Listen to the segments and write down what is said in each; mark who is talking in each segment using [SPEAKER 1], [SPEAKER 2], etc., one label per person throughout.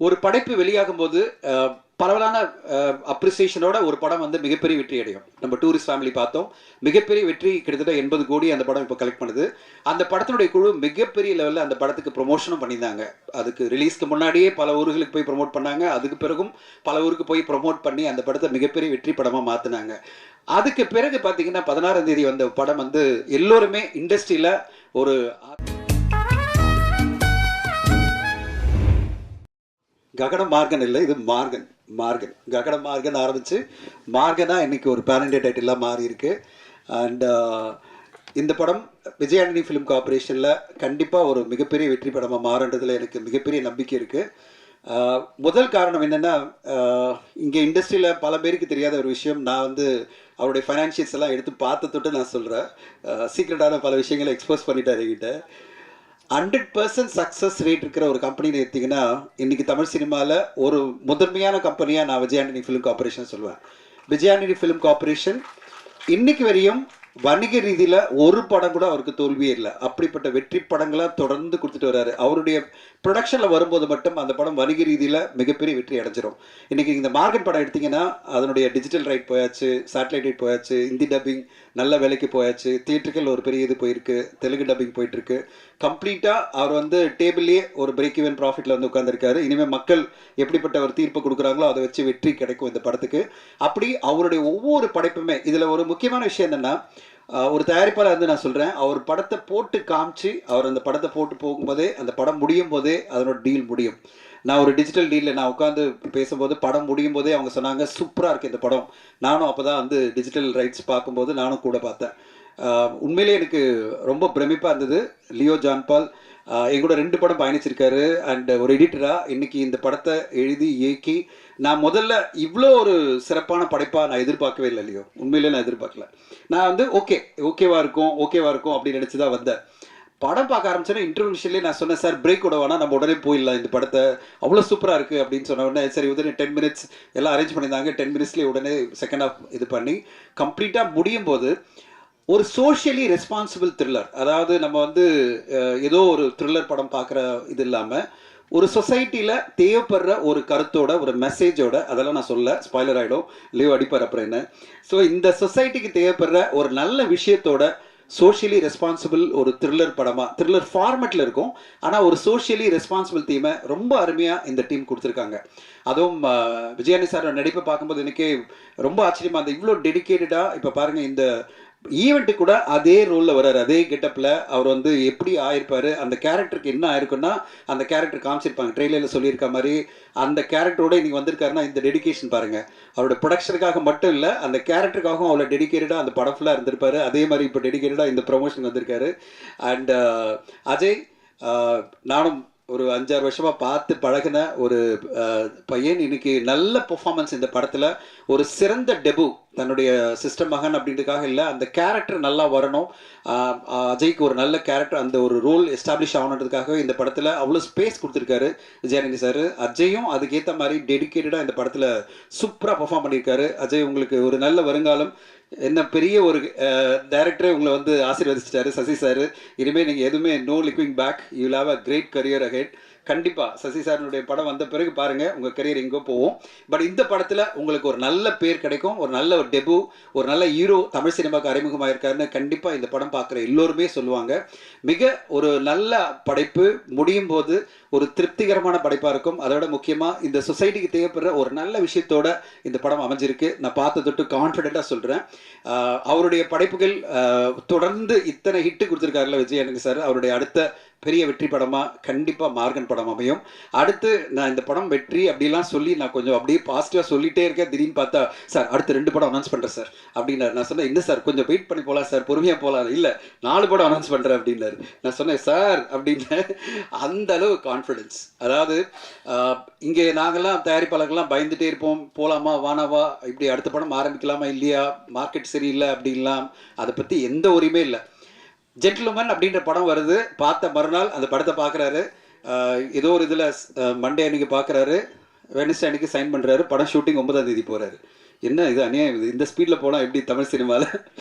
[SPEAKER 1] ஒரு படைப்பு வெளியாகும் போது பரவலான அப்ரிசியேஷனோட ஒரு படம் வந்து மிகப்பெரிய வெற்றி அடையும். நம்ம டூரிஸ்ட் ஃபேமிலி பார்த்தோம், மிகப்பெரிய வெற்றி, கிட்டத்தட்ட 80 கோடி அந்த படம் இப்போ கலெக்ட் பண்ணுது. அந்த படத்தினுடைய குழு மிகப்பெரிய லெவலில் அந்த படத்துக்கு ப்ரொமோஷனும் பண்ணியிருந்தாங்க. அதுக்கு ரிலீஸ்க்கு முன்னாடியே பல ஊர்களுக்கு போய் ப்ரொமோட் பண்ணாங்க, அதுக்கு பிறகும் பல ஊருக்கு போய் ப்ரொமோட் பண்ணி அந்த படத்தை மிகப்பெரிய வெற்றி படமாக மாற்றினாங்க. அதுக்கு பிறகு பார்த்தீங்கன்னா 16ஆம் தேதி வந்த படம் வந்து எல்லோருமே இண்டஸ்ட்ரியில் ஒரு ககன மார்கன் இல்லை, இது மார்கன். ககன மார்கன் ஆரம்பித்து மார்கனா இன்னைக்கு ஒரு பேன் இண்டியா டைட்டிலாக மாறி இருக்கு. அண்ட் இந்த படம் விஜய் ஆண்டனி ஃபிலிம் கார்பரேஷனில் கண்டிப்பாக ஒரு மிகப்பெரிய வெற்றி படமாக மாறுன்றதுல எனக்கு மிகப்பெரிய நம்பிக்கை இருக்குது. முதல் காரணம் என்னென்னா, இங்கே இண்டஸ்ட்ரியில் பல பேருக்கு தெரியாத ஒரு விஷயம். நான் வந்து அவருடைய ஃபைனான்ஷியல்ஸ் எல்லாம் எடுத்து பார்த்து தொட்டு நான் சொல்கிறேன். சீக்ரெட்டான பல விஷயங்களை எக்ஸ்போஸ் பண்ணிட்டார் என்கிட்ட. 100% சக்ஸஸ் ரேட் இருக்கிற ஒரு கம்பெனின்னு எடுத்திங்கன்னா இன்றைக்கி தமிழ் சினிமாவில் ஒரு முதன்மையான கம்பெனியாக நான் விஜய் ஆண்டனி ஃபிலிம் கார்பரேஷன் சொல்லுவேன். விஜய் ஆண்டனி ஃபிலிம் கார்பரேஷன் இன்னைக்கு வரையும் வணிக ரீதியில் ஒரு படம் கூட அவருக்கு தோல்வியே இல்லை. அப்படிப்பட்ட வெற்றி படங்களாக தொடர்ந்து கொடுத்துட்டு வர்றாரு. அவருடைய ப்ரொடக்ஷனில் வரும்போது மட்டும் அந்த படம் வணிக ரீதியில் மிகப்பெரிய வெற்றி அடைஞ்சிரும். இன்றைக்கி இந்த மார்கன் படம் எடுத்திங்கன்னா அதனுடைய டிஜிட்டல் ரைட் போயாச்சு, சேட்டலைட் ரைட் போயாச்சு, ஹிந்தி டப்பிங் நல்ல வேலைக்கு போயாச்சு, தியேட்டர்கள் ஒரு பெரிய இது போயிருக்கு, தெலுங்கு டப்பிங் போயிட்டுருக்கு. கம்ப்ளீட்டாக அவர் வந்து டேபிள்லேயே ஒரு பிரேக் ஈவன் ப்ராஃபிட்டில் வந்து உட்காந்துருக்காரு. இனிமேல் மக்கள் எப்படிப்பட்ட ஒரு தீர்ப்பு கொடுக்குறாங்களோ அதை வச்சு வெற்றி கிடைக்கும் இந்த படத்துக்கு. அப்படி அவருடைய ஒவ்வொரு படைப்புமே இதில் ஒரு முக்கியமான விஷயம் என்னென்னா, ஒரு தயாரிப்பாளர் வந்து நான் சொல்கிறேன், அவர் படத்தை போட்டு காமிச்சு அவர் அந்த படத்தை போட்டு போகும்போதே அந்த படம் முடியும் போதே அதனோட டீல் முடியும். நான் ஒரு டிஜிட்டல் டீலில் நான் உட்காந்து பேசும்போது படம் முடியும் போதே அவங்க சொன்னாங்க சூப்பராக இருக்குது இந்த படம். நானும் அப்போ தான் வந்து டிஜிட்டல் ரைட்ஸ் பார்க்கும்போது நானும் கூட பார்த்தேன். உண்மையிலே எனக்கு ரொம்ப பிரமிப்பாக இருந்தது. லியோ ஜான்பால் எங்கூட 2 படம் பயணிச்சிருக்காரு. அண்ட் ஒரு எடிட்டராக இன்றைக்கி இந்த படத்தை எழுதி இயக்கி நான் முதல்ல இவ்வளோ ஒரு சிறப்பான படைப்பாக நான் எதிர்பார்க்கவே இல்லை. லியோ உண்மையிலே நான் எதிர்பார்க்கல. நான் வந்து ஓகேவா இருக்கும் அப்படின்னு நினச்சி தான் வந்தேன். படம் பார்க்க ஆரம்பிச்சேன்னா இன்டர்வியூஷன்லேயே நான் சொன்னேன், சார் பிரேக் கூட வேணா, நம்ம உடனே போயிடலாம், இந்த படத்தை அவ்வளோ சூப்பராக இருக்குது அப்படின்னு சொன்ன உடனே சரி உடனே 10 மினிட்ஸ் எல்லாம் அரேஞ்ச் பண்ணியிருந்தாங்க. 10 மினிட்ஸ்லேயே உடனே செகண்ட் ஹாஃப் இது பண்ணி கம்ப்ளீட்டாக முடியும் போது ஒரு சோஷியலி ரெஸ்பான்சிபிள் த்ரில்லர். அதாவது நம்ம வந்து ஏதோ ஒரு த்ரில்லர் படம் பார்க்குற இது இல்லாமல் ஒரு சொசைட்டியில் தேவைப்படுற ஒரு கருத்தோட ஒரு மெசேஜோட, அதெல்லாம் நான் சொல்ல ஸ்பாய்லர் ஆகிடும், லியோ அடிப்பார் அப்புறம் என்ன. ஸோ இந்த சொசைட்டிக்கு தேவைப்படுற ஒரு நல்ல விஷயத்தோட சோஷியலி ரெஸ்பான்சிபிள் ஒரு த்ரில்லர் படமாக, த்ரில்லர் ஃபார்மெட்டில் இருக்கும், ஆனால் ஒரு சோஷியலி ரெஸ்பான்சிபிள் தீமை ரொம்ப அருமையாக இந்த டீம் கொடுத்துருக்காங்க. அதுவும் விஜயானி சார் நடிப்பை பார்க்கும்போது எனக்கே ரொம்ப ஆச்சரியமாக இருந்தது. இவ்வளோ டெடிக்கேட்டடாக இப்போ பாருங்கள், இந்த ஈவெண்ட்டு கூட அதே ரோலில் வர்றாரு, அதே கெட்டப்பில் அவர் வந்து எப்படி ஆயிருப்பார், அந்த கேரக்டருக்கு என்ன ஆயிருக்குன்னா அந்த கேரக்டர் காமிச்சிருப்பாங்க. ட்ரெயிலரில் சொல்லியிருக்க மாதிரி அந்த கேரக்டரோட இன்றைக்கி வந்திருக்காருன்னா இந்த டெடிக்கேஷன் பாருங்கள். அவரோட ப்ரொடக்ஷனுக்காக மட்டும் இல்லை, அந்த கேரக்டருக்காகவும் அவ்வளோ டெடிக்கேட்டடாக அந்த படம் ஃபுல்லாக இருந்திருப்பார். அதே மாதிரி இப்போ டெடிக்கேட்டடாக இந்த ப்ரொமோஷன் வந்திருக்காரு. அண்ட் அஜய், நானும் ஒரு 5-6 வருஷமாக பார்த்து பழகின ஒரு பையன், இன்னைக்கு நல்ல பெர்ஃபார்மன்ஸ் இந்த படத்தில். ஒரு சிறந்த டெபு, தன்னுடைய சிஸ்டர் மகன் அப்படின்றதுக்காக இல்லை, அந்த கேரக்டர் நல்லா வரணும். அஜய்க்கு ஒரு நல்ல கேரக்டர், அந்த ஒரு ரோல் எஸ்டாப்ளிஷ் ஆகணுன்றதுக்காக இந்த படத்தில் அவ்வளோ ஸ்பேஸ் கொடுத்துருக்காரு விஜயானந்தி சார். அஜயும் அதுக்கேற்ற மாதிரி டெடிக்கேட்டடாக இந்த படத்தில் சூப்பராக பெர்ஃபார்ம் பண்ணியிருக்காரு. அஜய், உங்களுக்கு ஒரு நல்ல வருங்காலம். என்ன பெரிய ஒரு டைரக்டரே உங்களை வந்து ஆசீர்வதிச்சிட்டாரு சசி சார். இனிமேல் நீங்கள் எதுவுமே no looking back, you will have a great career ahead. கண்டிப்பாக சசி சாரினுடைய படம் வந்த பிறகு பாருங்கள் உங்கள் கரியர் எங்கோ போவோம். பட் இந்த படத்தில் உங்களுக்கு ஒரு நல்ல பேர் கிடைக்கும், ஒரு நல்ல ஒரு டெபு, ஒரு நல்ல ஹீரோ தமிழ் சினிமாவுக்கு அறிமுகமாக இருக்காருன்னு கண்டிப்பாக இந்த படம் பார்க்குற எல்லோருமே சொல்லுவாங்க. மிக ஒரு நல்ல படைப்பு, முடியும் போது ஒரு திருப்திகரமான படைப்பாக இருக்கும். அதோட முக்கியமாக இந்த சொசைட்டிக்கு தேவைப்படுற ஒரு நல்ல விஷயத்தோட இந்த படம் அமைஞ்சிருக்கு. நான் பார்த்து தொட்டு கான்ஃபிடென்ட்டாக சொல்கிறேன். அவருடைய படைப்புகள் தொடர்ந்து இத்தனை ஹிட்டு கொடுத்துருக்காருல விஜய் ஆண்டனி சார், அவருடைய அடுத்த பெரிய வெற்றி படமாக கண்டிப்பாக மார்கன் படம் அமையும். அடுத்து நான் இந்த படம் வெற்றி அப்படிலாம் சொல்லி நான் கொஞ்சம் அப்படியே பாசிட்டிவாக சொல்லிகிட்டே இருக்கேன். திடீர்னு பார்த்தா சார் அடுத்து 2 படம் அனௌன்ஸ் பண்ணுறேன் சார் அப்படின்னாரு. நான் சொன்னேன், என்ன சார் கொஞ்சம் வெயிட் பண்ணி போகலாம் சார், பொறுமையாக போகலாம். இல்லை 4 படம் அனௌன்ஸ் பண்ணுறேன் அப்படின்னாரு. நான் சொன்னேன் சார் அப்படின்னு. அந்த அளவு கான்ஃபிடென்ஸ். அதாவது இங்கே நாங்கள்லாம் தயாரிப்பாளர்கள்லாம் பயந்துகிட்டே இருப்போம், போகலாமா வானாவா, இப்படி அடுத்த படம் ஆரம்பிக்கலாமா இல்லையா, மார்க்கெட் சரியில்லை அப்படின்லாம், அதை பற்றி எந்த உரிமையும் இல்லை. ஜென்டில்மேன் அப்படின்ற படம் வருது, பார்த்த மறுநாள் அந்த படத்தை பார்க்குறாரு. ஏதோ ஒரு இதில் மண்டே அன்றைக்கி பார்க்குறாரு, வெனஸ்டே அன்றைக்கி சைன் பண்ணுறாரு, படம் ஷூட்டிங் 9ஆம் தேதி போகிறாரு. என்ன இது அநியாயம், இது இந்த ஸ்பீடில் போனால் எப்படி தமிழ் சினிமாவில்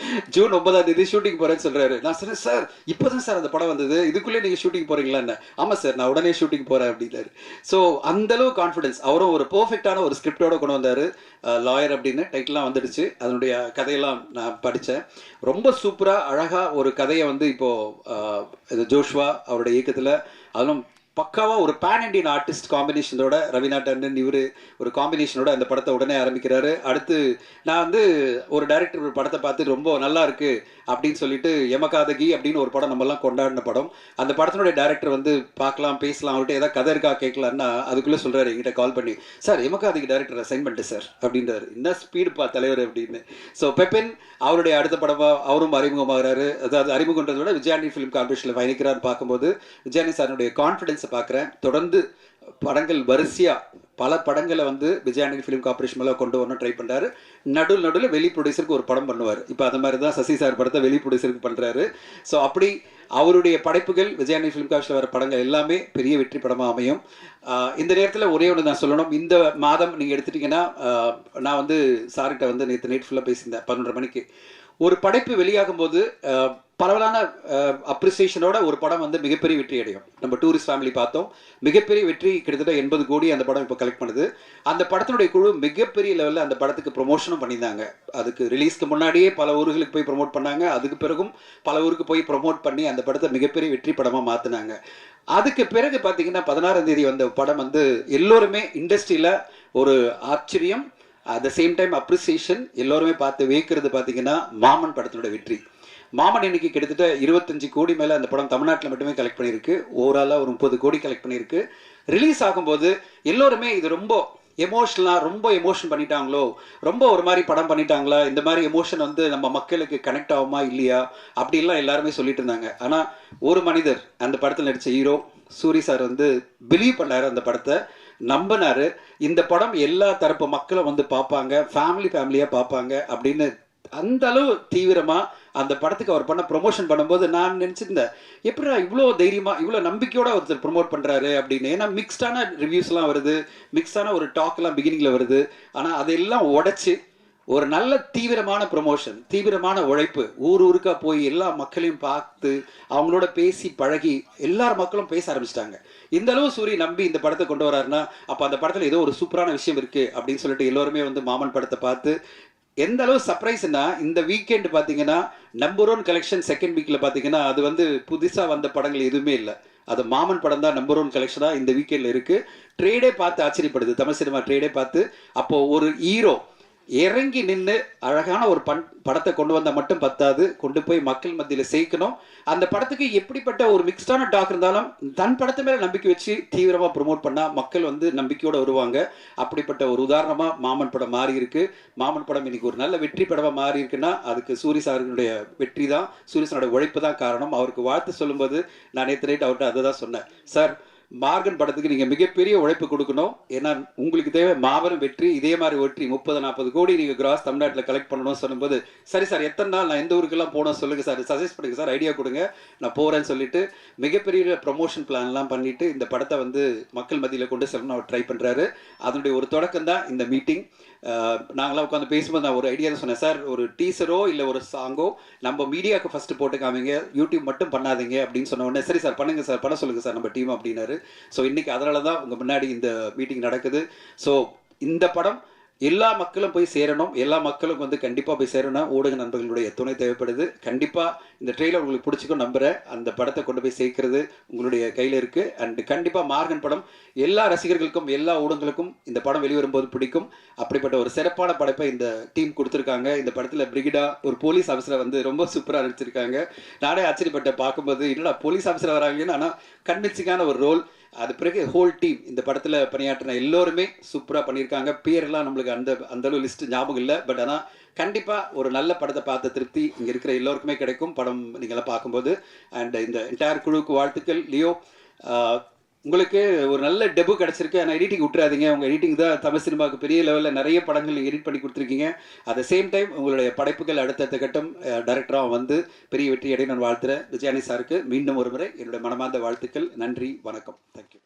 [SPEAKER 1] ஜூன் 9ஆம் தேதி ஷூட்டிங் போகிறேன்னு சொல்கிறாரு. நான் சொன்னேன் சார் இப்போ தான் சார் அந்த படம் வந்தது, இதுக்குள்ளே நீங்கள் ஷூட்டிங் போகிறீங்களா என்ன? ஆமாம் சார் நான் உடனே ஷூட்டிங் போகிறேன் அப்படின்னாரு. ஸோ அந்தளவு கான்ஃபிடன்ஸ், அவரும் ஒரு பர்ஃபெக்டான ஒரு ஸ்கிரிப்டோட கொண்டு வந்தார். லாயர் அப்படின்னு டைட்டிலாம் வந்துடுச்சு, அதனுடைய கதையெல்லாம் நான் படித்தேன். ரொம்ப சூப்பராக அழகாக ஒரு கதையை வந்து இப்போது ஜோஷ்வா அவருடைய இயக்கத்தில், அதிலும் பக்காவாக ஒரு பேன் இண்டியன் ஆர்டிஸ்ட் காம்பினேஷனோட, ரவீனா டண்டன் இவர் ஒரு காம்பினேஷனோட அந்த படத்தை உடனே ஆரம்பிக்கிறாரு. அடுத்து நான் வந்து ஒரு டைரக்டர் ஒரு படத்தை பார்த்து ரொம்ப நல்லா இருக்கு அப்படின்னு சொல்லிட்டு யமகாதகி அப்படின்னு ஒரு படம் நம்மலாம் கொண்டாடின படம், அந்த படத்தினுடைய டைரக்டர் வந்து பார்க்கலாம் பேசலாம் அவர்கிட்ட ஏதாவது கதை இருக்கா கேட்கலான்னா அதுக்குள்ளே சொல்கிறாரு என்கிட்ட கால் பண்ணி, சார் யமகாதகி டைரக்டர் அசைன் பண்ணிட்டு சார் அப்படின்றாரு. என்ன ஸ்பீடுப்பா தலைவர் அப்படின்னு. ஸோ பெப்பின் அவருடைய அடுத்த படமாக அவரும் அறிமுகமாகிறாரு. அதாவது அறிமுகன்றதை விட விஜயானி ஃபிலிம் கார்பரேஷனில் பயணிக்கிறான்னு பார்க்கும்போது விஜயானி சாருடைய கான்ஃபிடன்ஸ் பார்க்குறேன். தொடர்ந்து படங்கள் வரிசையாக பல படங்களை வந்து விஜயானி ஃபிலிம் கார்பரேஷன் மேலே கொண்டு வரணும் ட்ரை பண்ணுறாரு. நடுவில் வெளி ப்ரொடியூசருக்கு ஒரு படம் பண்ணுவார். இப்போ அந்த மாதிரி தான் சசி சார் படத்தை வெளி ப்ரொடியூசருக்கு பண்ணுறாரு. ஸோ அப்படி அவருடைய படைப்புகள் விஜயானி ஃபிலிம் கார்பரேஷனில் வர படங்கள் எல்லாமே பெரிய வெற்றி படமாக அமையும். இந்த நேரத்தில் ஒரே ஒன்று நான் சொல்லணும். இந்த மாதம் நீங்கள் எடுத்துட்டிங்கன்னா, நான் வந்து சார்கிட்ட வந்து நேற்று நைட் ஃபுல்லாக பேசியிருந்தேன் 11:30 மணிக்கு. ஒரு படைப்பு வெளியாகும் போது பரவலான அப்ரிசியேஷனோட ஒரு படம் வந்து மிகப்பெரிய வெற்றி அடையும். நம்ம டூரிஸ்ட் ஃபேமிலி பார்த்தோம், மிகப்பெரிய வெற்றி, கிட்டத்தட்ட 80 கோடி அந்த படம் இப்போ கலெக்ட் பண்ணுது. அந்த படத்தினுடைய குழு மிகப்பெரிய லெவலில் அந்த படத்துக்கு ப்ரொமோஷனும் பண்ணியிருந்தாங்க. அதுக்கு ரிலீஸ்க்கு முன்னாடியே பல ஊர்களுக்கு போய் ப்ரொமோட் பண்ணாங்க, அதுக்கு பிறகும் பல ஊருக்கு போய் ப்ரொமோட் பண்ணி அந்த படத்தை மிகப்பெரிய வெற்றி படமாக மாற்றினாங்க. அதுக்கு பிறகு பார்த்தீங்கன்னா 16ஆம் தேதி வந்த படம் வந்து எல்லோருமே இண்டஸ்ட்ரியில் ஒரு ஆச்சரியம், at the same time appreciation, எல்லோருமே பார்த்து வேக்கிறது பார்த்தீங்கன்னா மாமன் படத்தினுடைய வெற்றி. மாமன் இன்னைக்கு கிட்டத்தட்ட 25 கோடி மேலே அந்த படம் தமிழ்நாட்டில் மட்டுமே கலெக்ட் பண்ணியிருக்கு. ஓவராலாக ஒரு 30 கோடி கலெக்ட் பண்ணியிருக்கு. ரிலீஸ் ஆகும்போது எல்லோருமே இது ரொம்ப எமோஷனலாக ரொம்ப எமோஷன் பண்ணிட்டாங்களோ, ரொம்ப ஒரு மாதிரி படம் பண்ணிட்டாங்களா, இந்த மாதிரி எமோஷன் வந்து நம்ம மக்களுக்கு கனெக்ட் ஆகுமா இல்லையா அப்படிலாம் எல்லாருமே சொல்லிட்டு இருந்தாங்க. ஆனால் ஒரு மனிதர் அந்த படத்தில் நடித்த ஹீரோ சூரி சார் வந்து பிலீவ் பண்ணார், அந்த படத்தை நம்பினார். இந்த படம் எல்லா தரப்பு மக்களும் வந்து பார்ப்பாங்க, ஃபேமிலியாக பார்ப்பாங்க அப்படின்னு அந்த அளவு தீவிரமாக அந்த படத்துக்கு அவர் பண்ண ப்ரொமோஷன் பண்ணும்போது நான் நினச்சிருந்தேன், எப்படிடா இவ்வளோ தைரியமாக இவ்வளோ நம்பிக்கையோட ஒருத்தர் ப்ரொமோட் பண்ணுறாரு அப்படின்னு. ஏன்னா மிக்ஸ்டான ரிவ்யூஸ்லாம் வருது, மிக்ஸ்டான ஒரு டாக்லாம் பிகினிங்கில் வருது. ஆனால் அதையெல்லாம் உடைச்சி ஒரு நல்ல தீவிரமான ப்ரொமோஷன், தீவிரமான உழைப்பு, ஊருக்கா போய் எல்லா மக்களையும் பார்த்து அவங்களோட பேசி பழகி எல்லார் மக்களும் பேச ஆரம்பிச்சிட்டாங்க. இந்த அளவு சூரி நம்பி இந்த படத்தை கொண்டு வராருன்னா அப்போ அந்த படத்தில் ஏதோ ஒரு சூப்பரான விஷயம் இருக்குது அப்படின்னு சொல்லிட்டு எல்லோருமே வந்து மாமன் படத்தை பார்த்து எந்த அளவு சர்ப்ரைஸ்னா, இந்த வீக்கெண்ட் பார்த்தீங்கன்னா நம்பர் 1 கலெக்ஷன் செகண்ட் வீக்கில் பார்த்தீங்கன்னா அது வந்து புதுசாக வந்த படங்கள் எதுவுமே இல்லை. அது மாமன் படம் தான் நம்பர் 1 கலெக்ஷனாக இந்த வீக்கெண்டில் இருக்குது. ட்ரேடே பார்த்து ஆச்சரியப்படுது, தமிழ் சினிமா ட்ரேடே பார்த்து. அப்போது ஒரு ஹீரோ இறங்கி நின்று அழகான ஒரு படத்தை கொண்டு வந்தால் மட்டும் பத்தாது, கொண்டு போய் மக்கள் மத்தியில் சேர்க்கணும். அந்த படத்துக்கு எப்படிப்பட்ட ஒரு மிக்ஸ்டான டாக் இருந்தாலும் தன் படத்தை மேலே நம்பிக்கை வச்சு தீவிரமாக ப்ரொமோட் பண்ணால் மக்கள் வந்து நம்பிக்கையோடு வருவாங்க. அப்படிப்பட்ட ஒரு உதாரணமாக மாமன் படம் மாறி இருக்கு. மாமன் படம் இன்னைக்கு ஒரு நல்ல வெற்றி படமாக மாறி இருக்குன்னா அதுக்கு சூரி சாருடைய வெற்றி தான், சூரி சாரோட உழைப்பு தான் காரணம். அவருக்கு வாழ்த்து சொல்லும்போது நான் நேற்று நைட் அவர்கிட்ட அதை தான் சொன்னேன், சார் மார்கன் படத்துக்கு நீங்கள் மிகப்பெரிய உழைப்பு கொடுக்கணும். ஏன்னா உங்களுக்கு தேவை மாபெரும் வெற்றி, இதே மாதிரி வெற்றி 30-40 கோடி நீங்கள் கிராஸ் தமிழ்நாட்டில் கலெக்ட் பண்ணணும்னு சொல்லும்போது, சரி சார் எத்தனை நாள் நான் எந்த ஊருக்கெல்லாம் போனோம் சொல்லுங்கள் சார், சஜஸ்ட் பண்ணுங்கள் சார், ஐடியா கொடுங்க, நான் போகிறேன்னு சொல்லிட்டு மிகப்பெரிய ப்ரொமோஷன் பிளான்லாம் பண்ணிவிட்டு இந்த படத்தை வந்து மக்கள் மத்தியில் கொண்டு செல்லணும்னு அவர் ட்ரை பண்ணுறாரு. அதனுடைய ஒரு தொடக்கம் தான் இந்த மீட்டிங். நாங்களாம் உட்காந்து பேசும்போது நான் ஒரு ஐடியா தான் சொன்னேன், சார் ஒரு டீசரோ இல்லை ஒரு சாங்கோ நம்ம மீடியாவுக்கு ஃபஸ்ட்டு போட்டு காமிங்க, யூடியூப் மட்டும் பண்ணாதீங்க அப்படின்னு சொன்ன உடனே சரி சார் பண்ணுங்கள் சார், பண்ண சொல்லுங்கள் சார் நம்ம டீம் அப்படின்னாரு. ஸோ இன்றைக்கி அதனால தான் உங்கள் முன்னாடி இந்த மீட்டிங் நடக்குது. ஸோ இந்த படம் எல்லா மக்களும் போய் சேரணும், எல்லா மக்களும் வந்து கண்டிப்பாக போய் சேரணும். ஊடக நண்பர்களுடைய துணை தேவைப்படுது. கண்டிப்பாக இந்த ட்ரெயிலர் உங்களுக்கு பிடிச்சிக்கும் நம்புகிறேன். அந்த படத்தை கொண்டு போய் சேர்க்கறது உங்களுடைய கையில் இருக்குது. அண்ட் கண்டிப்பாக மார்கன் படம் எல்லா ரசிகர்களுக்கும் எல்லா ஊடகங்களுக்கும் இந்த படம் வெளிவரும்போது பிடிக்கும். அப்படிப்பட்ட ஒரு சிறப்பான படைப்பை இந்த டீம் கொடுத்துருக்காங்க. இந்த படத்தில் பிரிகிடா ஒரு போலீஸ் ஆஃபீஸரை வந்து ரொம்ப சூப்பராக நடிச்சிருக்காங்க. நானே ஆச்சரியப்பட்ட பார்க்கும்போது என்னடா போலீஸ் ஆஃபீஸர் வராங்கன்னு, ஆனால் கன்வின்சிங்கான ஒரு ரோல். அது பிறகு ஹோல் டீம் இந்த படத்தில் பணியாற்றின எல்லோருமே சூப்பராக பண்ணியிருக்காங்க. பேரெல்லாம் நம்மளுக்கு அந்த அளவு லிஸ்ட்டு ஞாபகம் இல்லை. பட் ஆனால் கண்டிப்பாக ஒரு நல்ல படத்தை பார்த்த திருப்தி இங்கே இருக்கிற எல்லோருக்குமே கிடைக்கும் படம் நீங்களாம் பார்க்கும்போது. அண்ட் இந்த என்டையர் குழுவுக்கு வாழ்த்துக்கள். லியோ உங்களுக்கு ஒரு நல்ல டெபு கிடச்சிருக்கு. ஆனால் எடிட்டிங் விட்டுறாதீங்க, உங்கள் எடிட்டிங் தான் தமிழ் சினிமாவுக்கு பெரிய லெவலில் நிறைய படங்கள் நீங்கள் எடிட் பண்ணி கொடுத்துருக்கீங்க. அட் த சேம் டைம் உங்களுடைய படைப்புகள் அடுத்தடுத்த கட்டம் டைரக்டராக வந்து பெரிய வெற்றி அடைய நான் வாழ்த்துறேன். விஜயானி சாருக்கு மீண்டும் ஒரு முறை என்னுடைய மனமார்ந்த வாழ்த்துக்கள். நன்றி, வணக்கம், தேங்க்யூ.